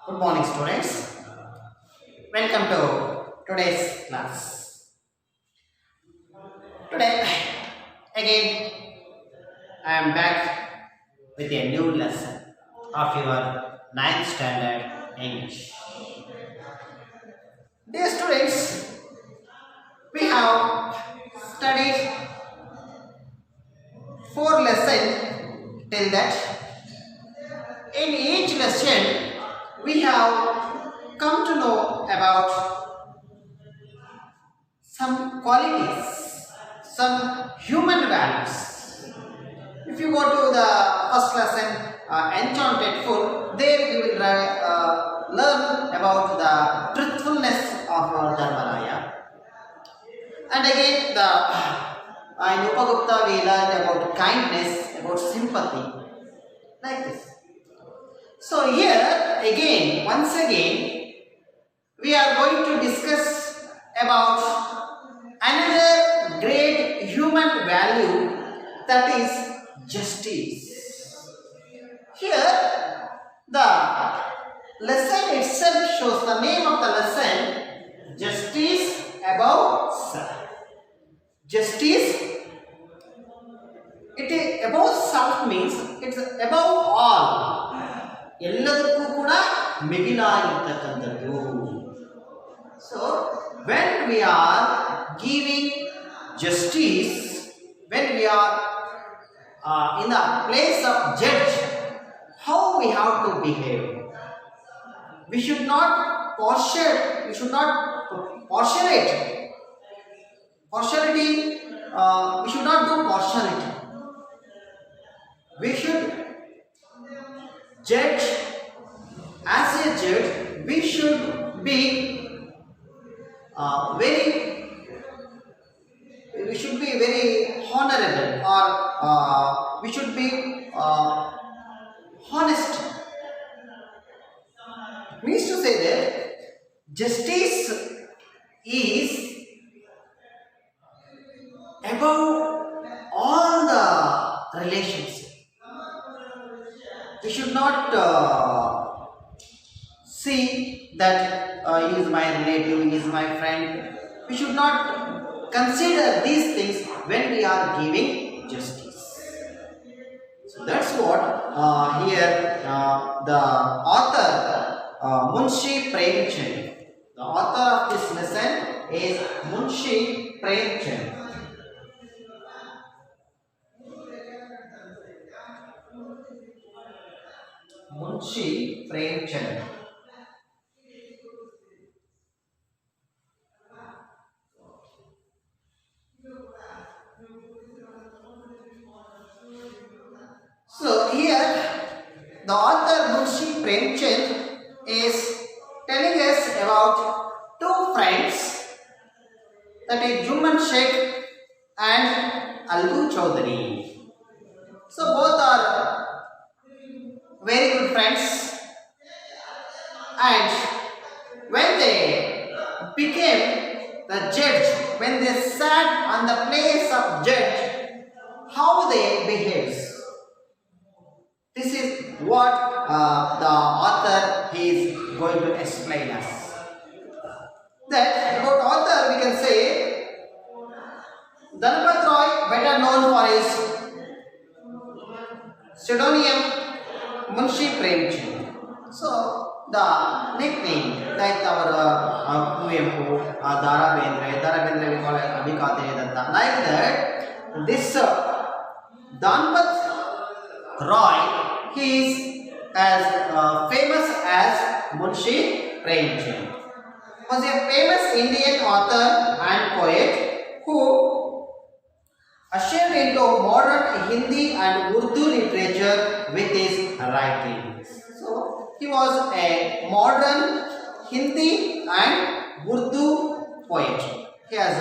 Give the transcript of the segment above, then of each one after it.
Good morning, students. Welcome to today's class. Today, again, I am back with a new lesson of your ninth standard English. Dear students, we have studied 4 lessons till that. In each lesson, we have come to know about some qualities, some human values. If you go to the first lesson, Enchanted Food, there you will learn about the truthfulness of Dharmaraya. And again, in Upagupta, we learned about kindness, about sympathy, like this. So here again, once again, we are going to discuss about another great human value, that is justice. Here the lesson itself shows the name of the lesson, justice above self. Justice, it is above self means it's above all. ಎಲ್ಲದಕ್ಕೂ ಕೂಡ ಮಿಗಿಲಾಗಿರ್ತಕ್ಕಂಥದ್ದು. So when we are giving justice, when we are in the place of judge, how we have to behave? We should not partiality. We should not do partiality. We should judge. As a judge, we should be very honorable, or we should be honest. It means to say that justice is above all the relationships. We should not see that he is my relative, he is my friend. We should not consider these things when we are giving justice. So that's what here the author Munshi Premchand. The author of this lesson is Munshi Premchand. Munshi Premchand. So here the author Munshi Premchand is telling us about 2 friends, that is Juman Sheikh and Algu Chaudhary. So both are very good friends, and when they became the judge, when they sat on the place of judge, how they behaved. This is what the author is going to explain us. That about author we can say Dhanpat Roy, better known for his pseudonym Munshi Premchand. So the nickname, like our Kuvempu, Dara Bendre we call it Abhikate Datta. Like that, this Dhanpat Roy, he is as famous as Munshi Premchand. Was a famous Indian author and poet who ushered into modern Hindi and Urdu literature with his writings. So he was a modern Hindi and Urdu poet. He has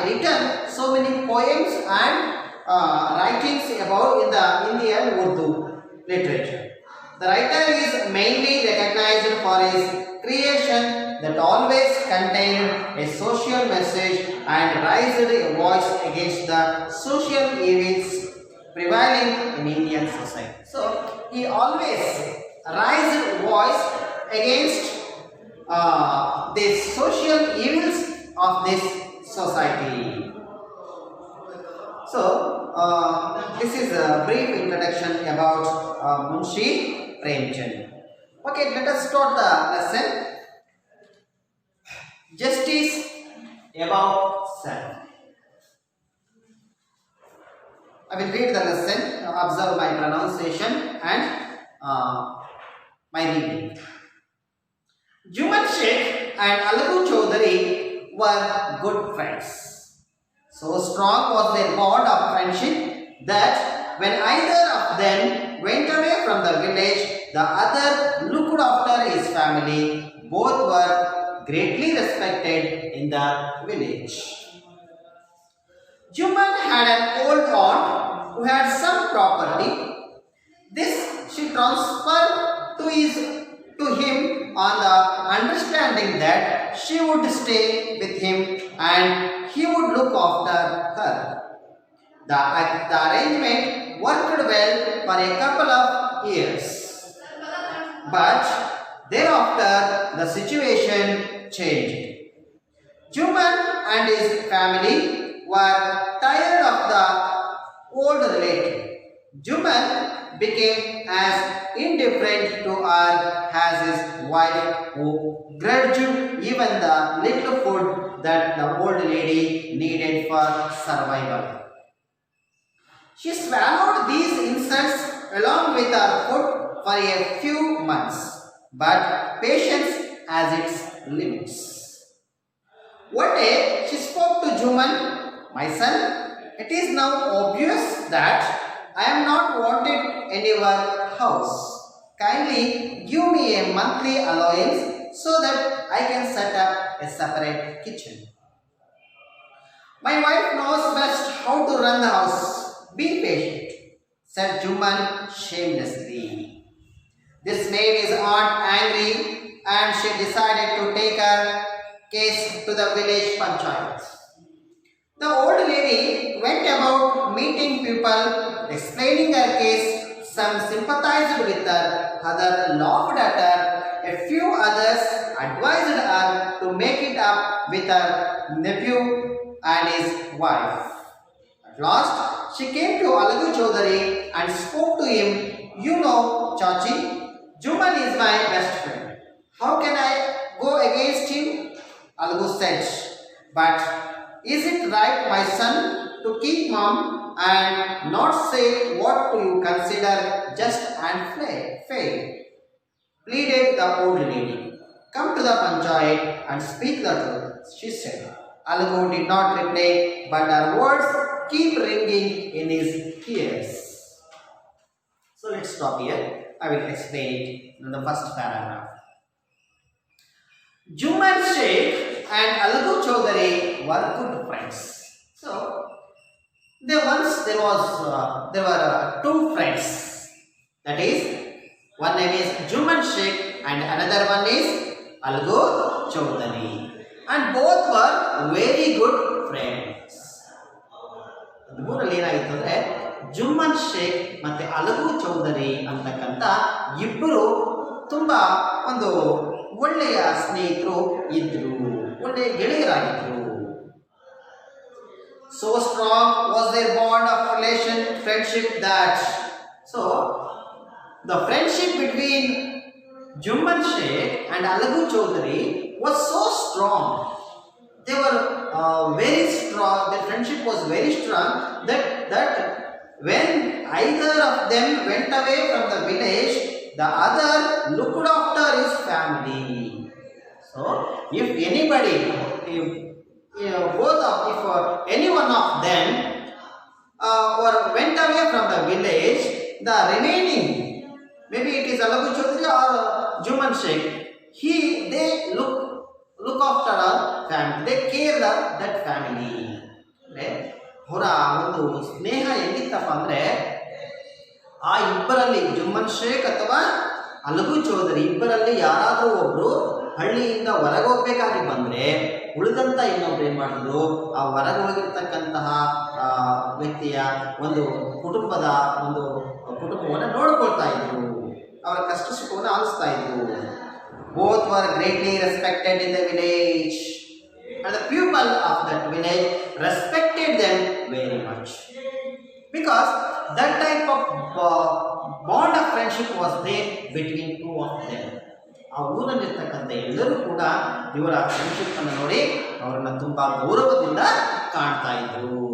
written so many poems and writings about in the Indian Urdu literature. The writer is mainly recognized for his creation that always contained a social message and raised a voice against the social evils prevailing in Indian society. So he always against the social evils of this society. So, this is a brief introduction about Munshi Premchand. Okay, let us start the lesson. Justice above self. I will read the lesson, observe my pronunciation and my reading. Juman Sheikh and Alagu Chaudhary were good friends. So strong was their bond of friendship that when either of them went away from the village, the other looked after his family. Both were greatly respected in the village. Juman had an old aunt who had some property. This she transferred to him on the understanding that she would stay with him and he would look after her. The arrangement worked well for a couple of years. But thereafter the situation changed. Juman and his family were tired of the old relative. Juman became as indifferent to her as his wife, who grudged even the little food that the old lady needed for survival. She swallowed these insults along with her food for a few months, but patience has its limits. One day she spoke to Juman, "My son, it is now obvious that I am not wanted in your house. Kindly give me a monthly allowance so that I can set up a separate kitchen. My wife knows best how to run the house. Be patient," said Juman shamelessly. This made his aunt angry and she decided to take her case to the village panchayat. The old lady went about meeting people, explaining her case. Some sympathized with her, others laughed at her. A few others advised her to make it up with her nephew and his wife. At last, she came to Alagu Chaudhary and spoke to him. "You know, Chachi, Juman is my best friend. How can I go against him?" Alagu said. "But is it right, my son, to keep mum and not say what you consider just and fair?" pleaded the old lady. "Come to the panchayat and speak the truth," she said. Alagu did not reply, but her words keep ringing in his ears. So let's stop here. I will explain it in the first paragraph. Juman Sheikh and Alagu Chaudhary were good friends. So there were two friends. That is, one name is Juman Sheikh and another one is Alagu Chaudhary, and both were very good friends. ಮೂರಲ್ಲಿ ಏನಾಗಿತ್ತು ಅಂದ್ರೆ ಜುಮ್ಮನ್ ಶೇಖ್ ಮತ್ತೆ ಅಲಗು ಚೌಧರಿ ಅಂತಕ್ಕಂಥ ಇಬ್ಬರು ತುಂಬಾ ಒಂದು ಒಳ್ಳೆಯ ಸ್ನೇಹಿತರು ಇದ್ರು, ಒಳ್ಳೆಯ ಗೆಳೆಯರಾಗಿದ್ರು. So strong was their bond of friendship that the friendship between Juman Sheikh and Alagu Chaudhary was so strong. They were very strong. Their friendship was very strong that when either of them went away from the village, the other looked after his family. So, if anybody, if any one of them went away from the village, the remaining, maybe it is Alagu Chaudhary or Juman Sheikh, they look after our family, they care that family. ಅವರ ಒಂದು ಸ್ನೇಹ ಹೆಂಗಿತ್ತಪ್ಪ ಅಂದ್ರೆ, ಆ ಇಬ್ಬರಲ್ಲಿ ಜುಮ್ಮನ್ ಶೇಖ್ ಅಥವಾ ಅಲಗು ಚೌಧರಿ ಇಬ್ಬರಲ್ಲಿ ಯಾರಾದರೂ ಒಬ್ರು ಹಳ್ಳಿಯಿಂದ ಹೊರಗೆ ಹೋಗ್ಬೇಕಾಗಿ ಬಂದ್ರೆ ಉಳಿದಂತ ಇನ್ನೊಬ್ರು ಏನ್ ಮಾಡಿದ್ರು, ಆ ಹೊರಗೆ ಹೋಗಿರ್ತಕ್ಕಂತಹ ವ್ಯಕ್ತಿಯ ಒಂದು ಕುಟುಂಬವನ್ನು ನೋಡ್ಕೊಳ್ತಾ ಇದ್ರು, ಅವರ ಕಷ್ಟ ಸುಖವನ್ನು ಆಲಿಸ್ತಾ ಇದ್ರು. Both were greatly respected in the village, and the people of that village respected them very much because that type of bond of friendship was there between two of them. ಆ ಊರಲ್ಲಿರ್ತಕ್ಕಂಥ ಎಲ್ಲರೂ ಕೂಡ ಇವರ ಫ್ರೆಂಡ್ಶಿಪ್ ಅನ್ನು ನೋಡಿ ಅವರನ್ನ ತುಂಬಾ ಗೌರವದಿಂದ ಕಾಣ್ತಾ ಇದ್ರು.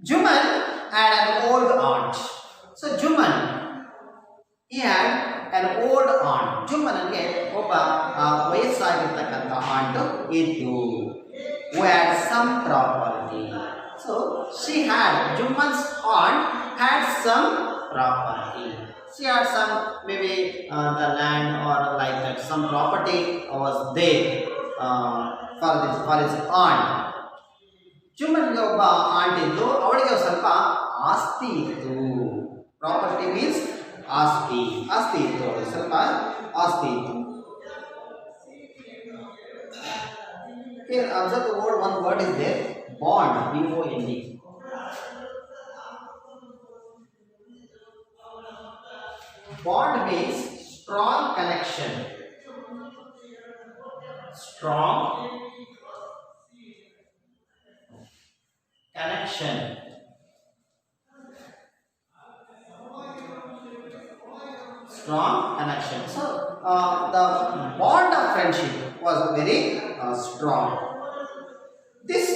Juman had an old aunt. So Juman, he had an old aunt. Jumananಗೆ ಒಬ್ಬ ವಯಸ್ಸಾಗಿರ್ತಕ್ಕಂಥ ಆಂಟ್ ಇತ್ತು. Who had some property. So she had, Juman's aunt had some property. She had some, maybe the land or like that, some property was there for his aunt. Jumanಗೆ ಒಬ್ಬ ant ಇದ್ದು, ಅವಳಿಗೆ ಸ್ವಲ್ಪ ಆಸ್ತಿ ಇತ್ತು. Property means ಆಸ್ತಿ ಇತ್ತು, ಅವಳಿಗೆ ಸ್ವಲ್ಪ ಆಸ್ತಿ ಇತ್ತು. Here observe the word, one word is there, bond, B-O-N-D. Bond means strong connection. Strong connection. Strong connection. So the bond of friendship was very strong. This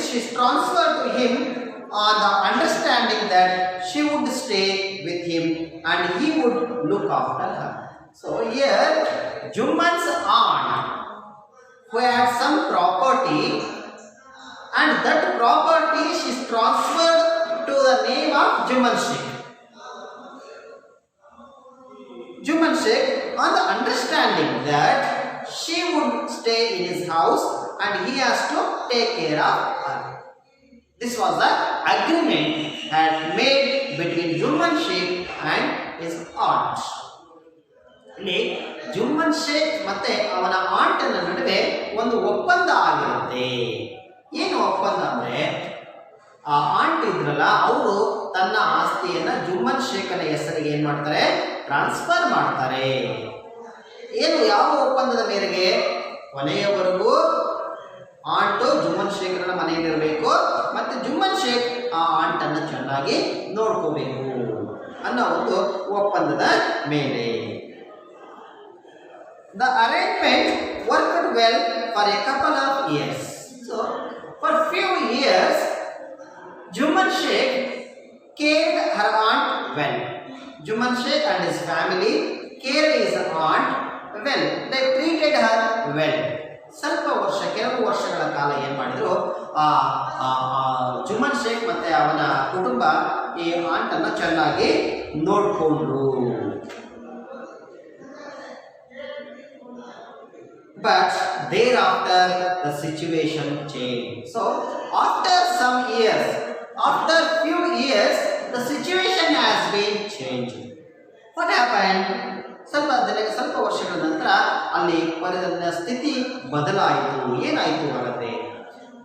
she transferred to him on the understanding that she would stay with him and he would look after her. So here Juman's aunt, who had some property, and that property she transferred to the name of Juman Sheikh. Juman Sheikh, on the understanding that she would stay in his house and he has to take care of her. This was the agreement had made between Juman Sheikh and his aunt. ಇಲ್ಲಿ ಜುಮ್ಮನ್ ಶೇಖ್ ಮತ್ತೆ ಅವನ ಆಂಟನ ನಡುವೆ ಒಂದು ಒಪ್ಪಂದ ಆಗಿರುತ್ತೆ. ಏನು ಒಪ್ಪಂದ ಅಂದ್ರೆ, ಆ ಆಂಟ್ ಇದ್ರಲ್ಲ, ಅವರು ತನ್ನ ಆಸ್ತಿಯನ್ನ ಜುಮ್ಮನ್ ಶೇಖನ ಹೆಸರಿಗೆ ಏನ್ ಮಾಡ್ತಾರೆ, ಟ್ರಾನ್ಸ್ಫರ್ ಮಾಡ್ತಾರೆ. ಏನು, ಯಾವ ಒಪ್ಪಂದದ ಮೇರೆಗೆ? ಕೊನೆಯವರೆಗೂ ಆಂಟು ಜುಮ್ಮನ್ ಶೇಖರನ ಮನೆಯಲ್ಲಿರಬೇಕು ಮತ್ತೆ ಜುಮ್ಮನ್ ಶೇಖ್ ಆ ಆಂಟನ್ನು ಚೆನ್ನಾಗಿ ನೋಡ್ಕೋಬೇಕು ಅನ್ನೋ ಒಂದು ಒಪ್ಪಂದದ ಮೇಲೆ. The arrangement worked well for a couple of years. So for few years Juman Sheikh cared her aunt well. Juman Sheikh and his family cared his aunt well. They treated her well. ಸ್ವಲ್ಪ ವರ್ಷ, ಕೆಲವು ವರ್ಷಗಳ ಕಾಲ ಏನು ಮಾಡಿದ್ರು, ಜುಮನ್ ಶೇಖ್ ಮತ್ತೆ ಅವನ ಕುಟುಂಬ ಈ ಆಂಟನ್ನು ಚೆನ್ನಾಗಿ ನೋಡಿಕೊಂಡ್ರು. But thereafter the situation changed. So after some years, after few years, the situation has been changed. What happened? ಸ್ವಲ್ಪ ವರ್ಷಗಳ ನಂತರ ಅಲ್ಲಿ ಪರಿದ ಸ್ಥಿತಿ ಬದಲಾಯಿತು. ಏನಾಯಿತು ಹಾಗಾದ್ರೆ?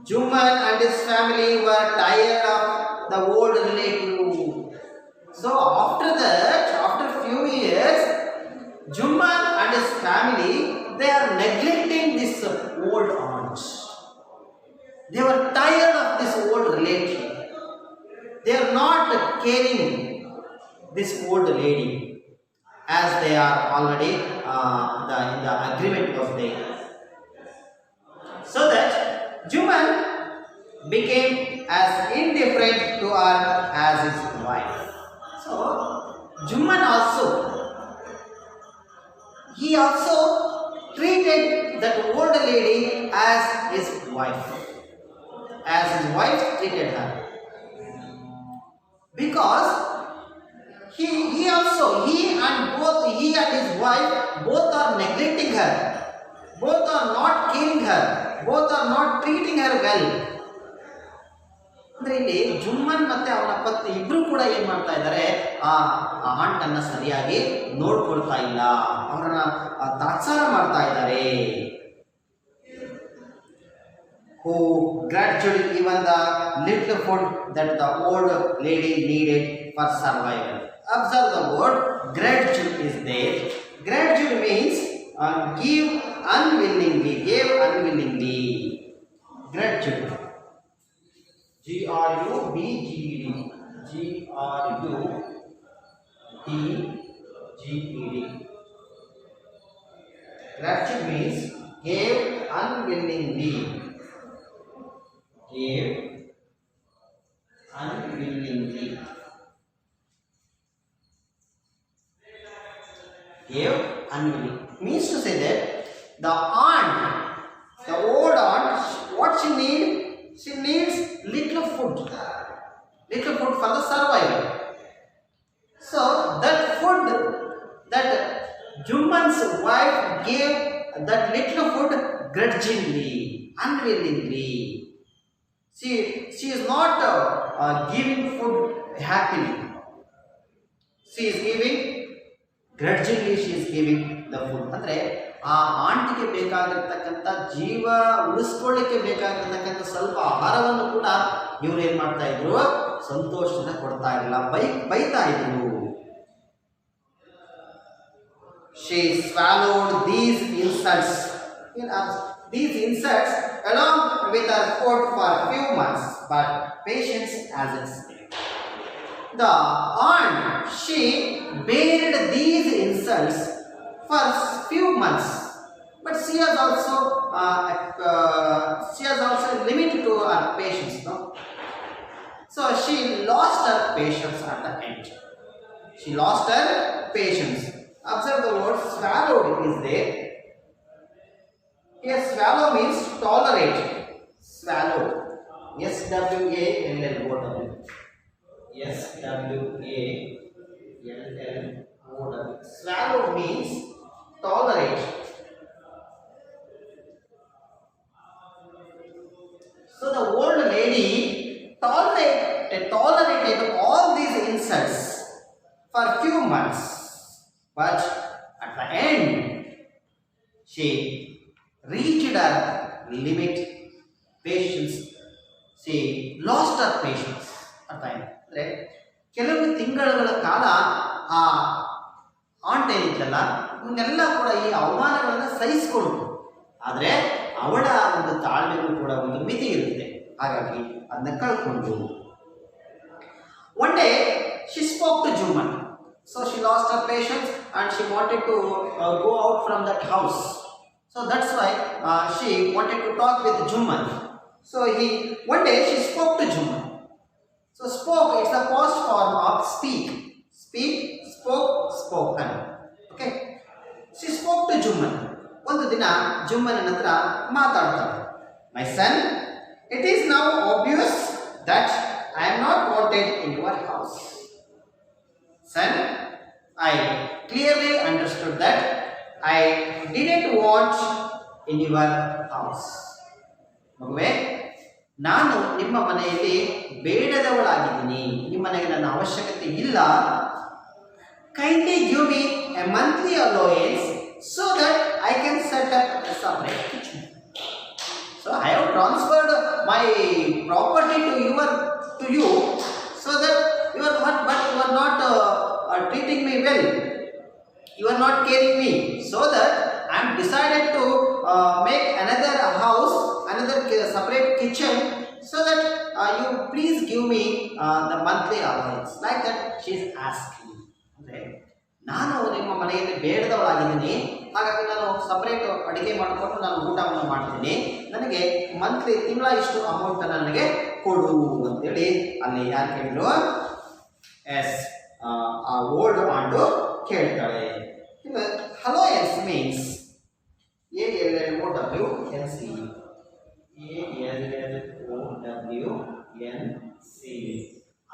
Juman and his family were tired of the old relative. So after that, after few years, Juman and his family, they are neglecting this old aunt. They were tired of this old relative. They are not caring this old lady, as they are already in the agreement was there. So that Juman became as indifferent to her as his wife. So Juman also, he also treated that old lady as his wife treated her, because he and his wife both are neglecting her, both are not caring her, both are not treating her well. ಅಂದ್ರೆ ಇಲ್ಲಿ ಜುಮ್ಮನ್ ಮತ್ತೆ ಅವನ ಪತ್ನಿ ಇಬ್ರು ಕೂಡ ಏನ್ ಮಾಡ್ತಾ ಇದ್ದಾರೆ, ಆ ಆಂಟನ್ನ ಸರಿಯಾಗಿ ನೋಡ್ಕೊಳ್ತಾ ಇಲ್ಲ, ಅವರನ್ನ ತಾತ್ಸಾರ ಮಾಡ್ತಾ ಇದ್ದಾರೆ. who grudged even the little food that the old lady needed for survival. Observe the word grudge is there. Grudge means give unwillingly, gave unwillingly. Grudge. G-R-U-B-G-E-D. G-R-U-B-G-E-D. Grudge means gave unwillingly. Gave unwillingly. Gave unwillingly. Means to say that the aunt, the old aunt, what she needs? She needs little food. Little food for the survival. So that food that Jumman's wife gave that little food grudgingly, unwillingly. She is not giving food happily. She is giving grudgingly. She is giving the food. ಅಂದರೆ ಆ ಆಂಟಿಗೆ ಬೇಕಾಗಿರ್ತಕ್ಕಂಥ ಜೀವ ಉಳಿಸ್ಕೊಳ್ಳಿಕ್ಕೆ ಬೇಕಾಗಿರ್ತಕ್ಕಂಥ ಸ್ವಲ್ಪ ಆಹಾರವನ್ನು ಕೂಡ ಇವರು ಏನು ಮಾಡ್ತಾ ಇದ್ರು, ಸಂತೋಷದಿಂದ ಕೊಡ್ತಾ ಇರಲಿಲ್ಲ, ಬೈತಾ ಇದ್ರು. She swallowed these insults. These insults along with her food for few months, but patience has its limit. The aunt, she bared these insults for few months, but she has also a limit to her patience. No? So she lost her patience at the end. She lost her patience. Observe the word swallowed is there. Here swallow means tolerate. Swallow. S-W-A-L-L-O-W. S-W-A-L-L-O-W. Swallow means tolerate. So the old lady tolerated all these insults for few months, but at the end she reached her limit. Patience. She lost her patience at the end. ಅಂದರೆ ಕೆಲವು ತಿಂಗಳುಗಳ ಕಾಲ ಆ ant ಏನಿತ್ತಲ್ಲ ಇವನ್ನೆಲ್ಲ ಕೂಡ ಈ ಅವಮಾನಗಳನ್ನು ಸಹಿಸಿಕೊಂಡು, ಆದರೆ ಅವಳ ಒಂದು ತಾಳ್ಮೆಗೂ ಕೂಡ ಒಂದು ಮಿತಿ ಇರುತ್ತೆ, ಹಾಗಾಗಿ ಅದನ್ನ ಕಳ್ಕೊಂಡು. One day she spoke to Jumman. So she lost her patience and she wanted to go out from that house. So that's why she wanted to talk with Jumman. So one day she spoke to Jumman. So spoke, it's the past form of speak. Speak, spoke, spoken. Okay. She spoke to Jumman. ಒಂದು ದಿನ ಜುಮ್ಮನ ಹತ್ರ ಮಾತಾಡ್ತಾಳೆ. My son, it is now obvious that I am not wanted in your house. Son, I clearly understood that I didn't want in your house. ಮಗುವೆ, ನಾನು ನಿಮ್ಮ ಮನೆಯಲ್ಲಿ ಬೇಡದವಳಾಗಿದ್ದೀನಿ, ನಿಮ್ಮ ಮನೆಗೆ ನನ್ನ ಅವಶ್ಯಕತೆ ಇಲ್ಲ. Kindly give me a monthly allowance so that I can set up a separate kitchen. So I have transferred my property to you so that you are not treating me well. You are not caring me. So that I am decided to make another house, another separate kitchen, so that you please give me the monthly allowance. Like that she is asking. Okay. ನಾನು ನಿಮ್ಮ ಮನೆಯಲ್ಲಿ ಬೇಡದವಳಾಗಿದ್ದೀನಿ, ಹಾಗಾಗಿ ನಾನು separate ಅಡುಗೆ ಮಾಡಿಕೊಂಡು ನಾನು ಊಟವನ್ನು ಮಾಡ್ತೀನಿ, ನನಗೆ ಮಂತ್ಲಿ ತಿಂಗಳ ಇಷ್ಟು ಅಮೌಂಟನ್ನು ನನಗೆ ಕೊಡು ಅಂತೇಳಿ ಅಲ್ಲಿ ಯಾರು ಕೇಳಿದ್ರು? ಆ ಓಲ್ಡ್ ಆಂಟು ಕೇಳ್ತಾಳೆ. Allowance means ALLOWNC.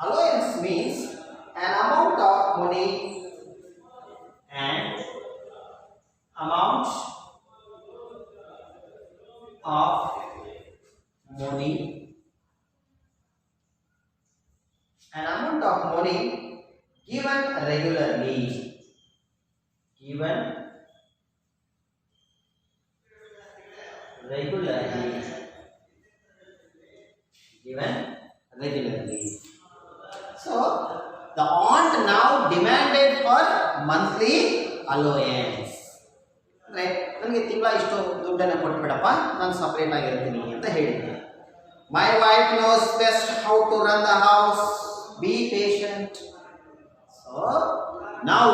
Allowance means an amount of money and amount of money given regularly. regularly. So the aunt now demanded for monthly allowance. Right? ನನಗೆ ತಿಂಗಳ ಇಷ್ಟು ದುಡ್ಡನ್ನು ಕೊಟ್ಬಿಡಪ್ಪ, ನಾನು ಸಪರೇಟ್ ಆಗಿರ್ತೀನಿ ಅಂತ ಹೇಳಿದ್ದೆ. My wife knows best how to run the house. Be patient. So now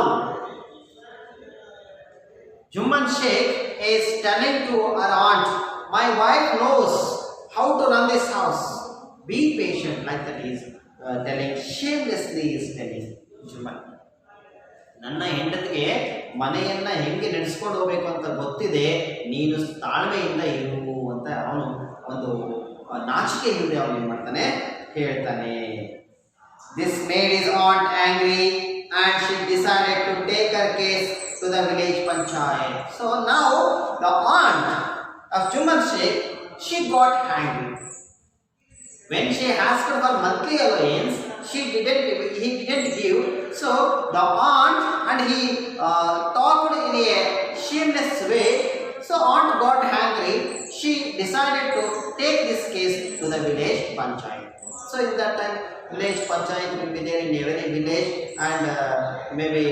Juman Sheikh is telling to her aunt, my wife knows how to run this house. Be patient. Like that is telling, shamelessly is telling Juman. ನನ್ನ ಹೆಂಡತಿಗೆ ಮನೆಯನ್ನ ಹೆಂಗೆ ನಡೆಸ್ಕೊಂಡು ಹೋಗ್ಬೇಕು ಅಂತ ಗೊತ್ತಿದೆ, ನೀನು ತಾಳ್ಮೆಯಿಂದ ಇರು ಅಂತ ಅವನು ಒಂದು ನಾಚಿಕೆ ಇಲ್ಲದೆ ಅವನು ಏನು ಮಾಡ್ತಾನೆ, ಹೇಳ್ತಾನೆ. This made his aunt angry and she decided to take her case to the village panchayat. So now the aunt of Juman Sheikh, she got angry. When she asked for monthly allowance, he didn't give. So the aunt and he talked in a shameless way. So aunt got angry. She decided to take this case to the village panchayat. So in that time, village panchayat will be there in every village, and maybe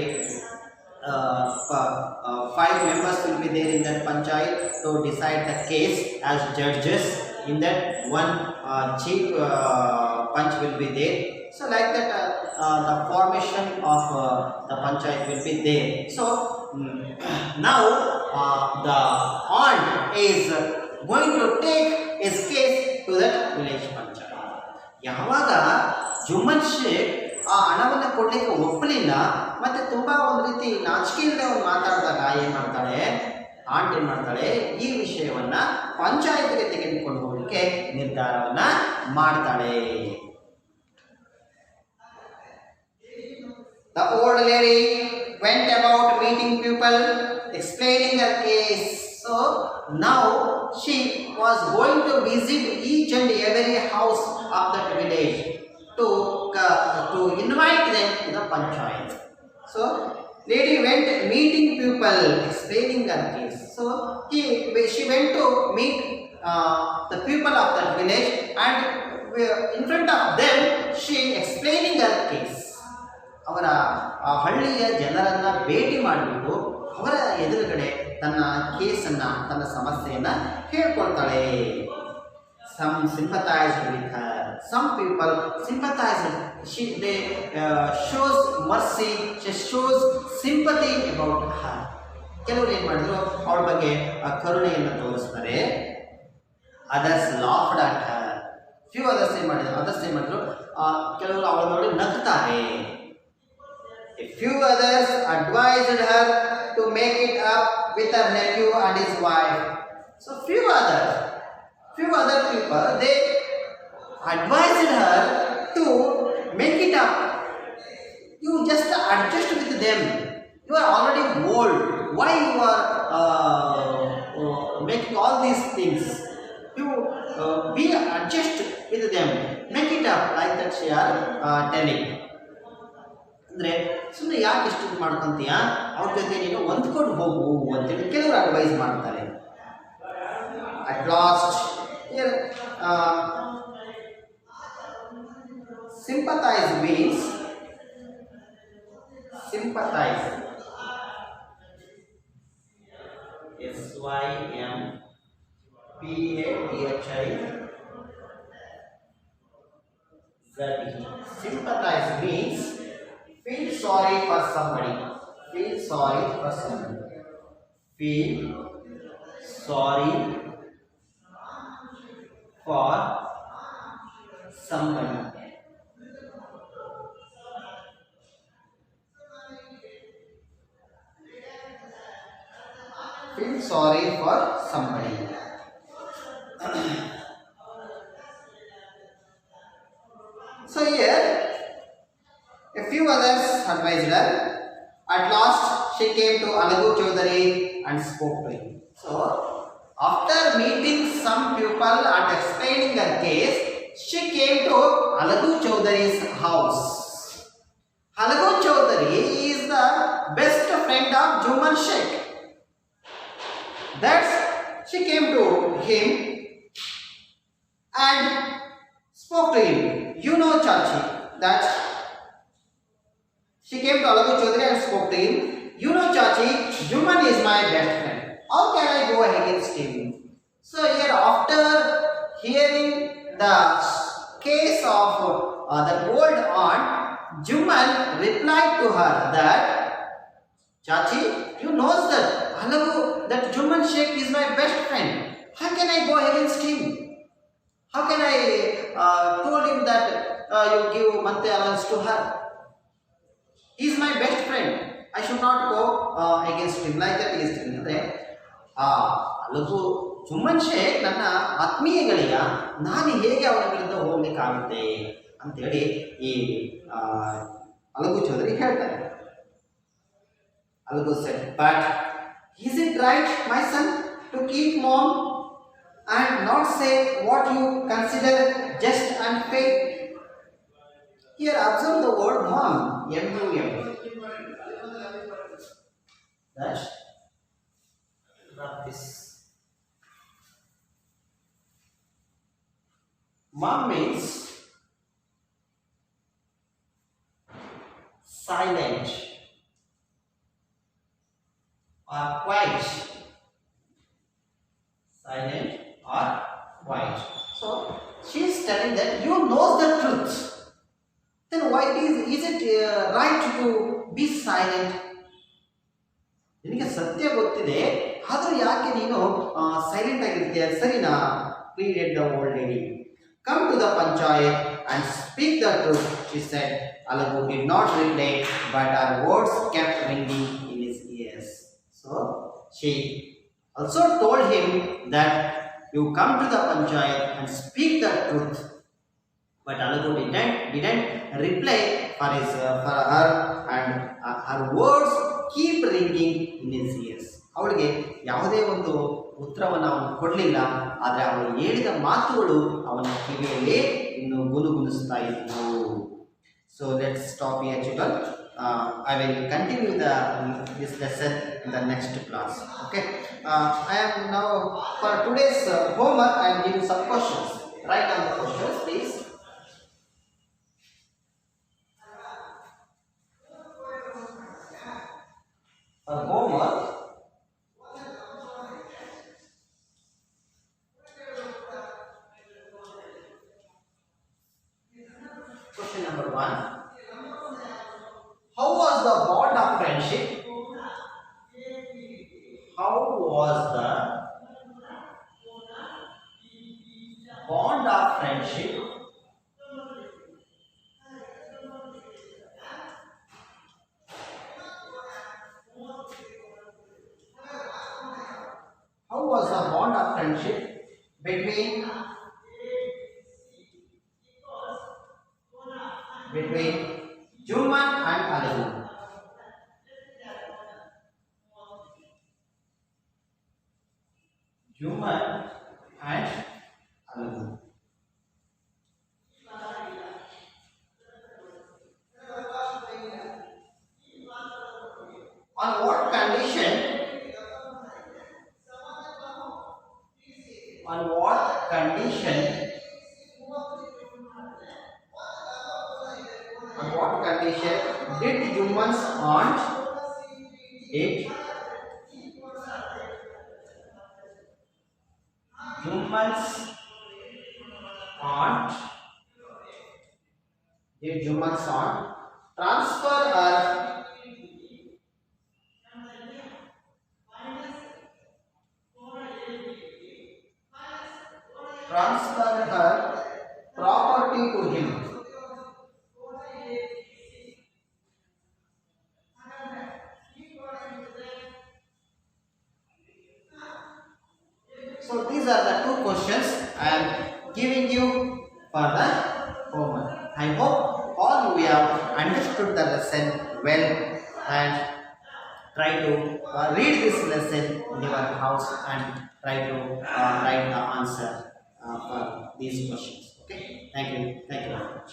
5 members will be there in that panchayat to decide the case as judges. In that one chief panch will be there. So like that the formation of the panchayat will be there. So now the aunt is going to take his case to that village panchayat. ಯಾವಾಗ ಜುಮ್ಮನ್ ಶೇಖ್ ಆ ಹಣವನ್ನು ಕೊಡ್ಲಿಕ್ಕೆ ಒಪ್ಪಲಿಲ್ಲ, ಮತ್ತೆ ತುಂಬಾ ಒಂದು ರೀತಿ ನಾಚಿಕೆಯಿಂದ ಅವನು ಮಾತಾಡಿದಾಗ ಏನ್ ಮಾಡ್ತಾಳೆ, ಆಂಟ್ ಏನ್ ಮಾಡ್ತಾಳೆ, ಈ ವಿಷಯವನ್ನ ಪಂಚಾಯತ್ಗೆ ತೆಗೆದುಕೊಂಡು ಹೋಗಲಿಕ್ಕೆ ನಿರ್ಧಾರವನ್ನ ಮಾಡ್ತಾಳೆ. The old lady went about meeting people, explaining her case. So now she was going to visit each and every house of that village to invite them to the panchayat. So lady went meeting people, explaining her case. So she went to meet the people of that village, and in front of them she explaining her case. ಅವರ ಹಳ್ಳಿಯ ಜನರನ್ನ ಭೇಟಿ ಮಾಡಿಬಿಟ್ಟು ಅವರ ಎದುರುಗಡೆ ತನ್ನ ಕೇಸನ್ನ, ತನ್ನ ಸಮಸ್ಯೆಯನ್ನ ಹೇಳ್ಕೊಳ್ತಾಳೆ. Some sympathized with her. Some people sympathized. They shows mercy. She shows sympathy about her. ಕೆಲವರು ಏನು ಮಾಡಿದ್ರು, ಅವಳ ಬಗ್ಗೆ ಕರುಣೆಯನ್ನು ತೋರಿಸ್ತಾರೆ. Others laughed at her. Few others ಏನು ಮಾಡಿದ್ರು, ಕೆಲವರು ಅವಳ ನೋಡಿ ನಗ್ತಾರೆ. A few others advised her to make it up with her nephew and his wife. So few other people, they advised her to make it up. You just adjust with them. You are already old. Why you are making all these things? You be adjust with them. Make it up, like that she are telling. ಅಂದರೆ ಸುಮ್ಮನೆ ಯಾಕೆ ಇಷ್ಟು ಮಾಡ್ಕೊತೀಯ, ಅವ್ರ ಜೊತೆ ನೀನು ಹೊಂದ್ಕೊಂಡು ಹೋಗು ಅಂತೇಳಿ ಕೆಲವರು ಅಡ್ವೈಸ್ ಮಾಡ್ತಾರೆ. At last sympathize means sympathize. Sympathize means feel sorry for somebody. Feel sorry for somebody. Feel sorry for somebody. Feel sorry for somebody. So here a few others advised her. At last she came to Alagu Chaudhary and spoke to him. So after meeting some people and explaining her case, she came to Alagu Chaudhary's house. Alagu Chaudhary is the best friend of Juman Sheikh. That's she came to him and spoke to him. you know Chachi, that she came to Alagu Chaudhary and spoke to him. You know Chachi, Juman is my best friend. How can I go against him? So here after hearing the case of the old aunt, Juman replied to her that Chachi, you knows that Alagu, that Juman Sheikh is my best friend. How can I go against him? How can I told him that you give monthly allowance to her? He is my best friend. I should not go against him. Like that he is telling. Alagu Juman Sheikh ನನ್ನ ಆತ್ಮೀಯ ಗೆಳೆಯ, ನಾನು ಹೇಗೆ ಅವನ ವಿರುದ್ಧ ಹೋಗ್ಲಿಕ್ಕಾಗುತ್ತೆ ಅಂತೇಳಿ ಈ ಅಲಗು ಚೌಧರಿ ಹೇಳ್ತಾರೆ. Alagu said, but is it right, my son, to keep mom and not say what you consider just and fair? Here observe the word mom, M-U-M. That's this. Mom means silent or quiet. Silent or quiet. So she is telling that you know the truth. Then why is it right to be silent? ನಿನಗೆ ಸತ್ಯ ಗೊತ್ತಿದೆ, ಆದರೂ ಯಾಕೆ ನೀನು silent ಆಗಿರ್ತೀಯ, ಸರಿನಾ? Pleaded the old lady. Come to the panchayat and speak the truth, she said. Alagu did not reply, but her words kept ringing in his ears. So she also told him that you come to the panchayat and speak the truth. But Alagu didn't reply for her, and her words keep ringing in his ears. ಅವಳಿಗೆ ಯಾವುದೇ ಒಂದು ಉತ್ತರವನ್ನು ಅವನು ಕೊಡಲಿಲ್ಲ, ಆದರೆ ಅವಳು ಹೇಳಿದ ಮಾತುಗಳು ಅವನ ಕಿವಿಯಲ್ಲಿ ಇನ್ನು ಗುನುಗುನಿಸ್ತಾ ಇದ್ದವು. So let's stop here, children. I will continue this lesson in the next class. Okay. I am now for today's homework. I am giving some questions. Write down the questions, please. For homework, question number 1. How was the bond of friendship? How was the bond of friendship between Juman and Alagu? Juman and Alagu. On what condition? On what condition? On what condition did Juman's aunt transfer her property to him? So these are the two questions I am giving you for the homework. I hope all you have understood the lesson well and try to read this lesson in your house and try to write the answer for these questions. Okay, thank you very much.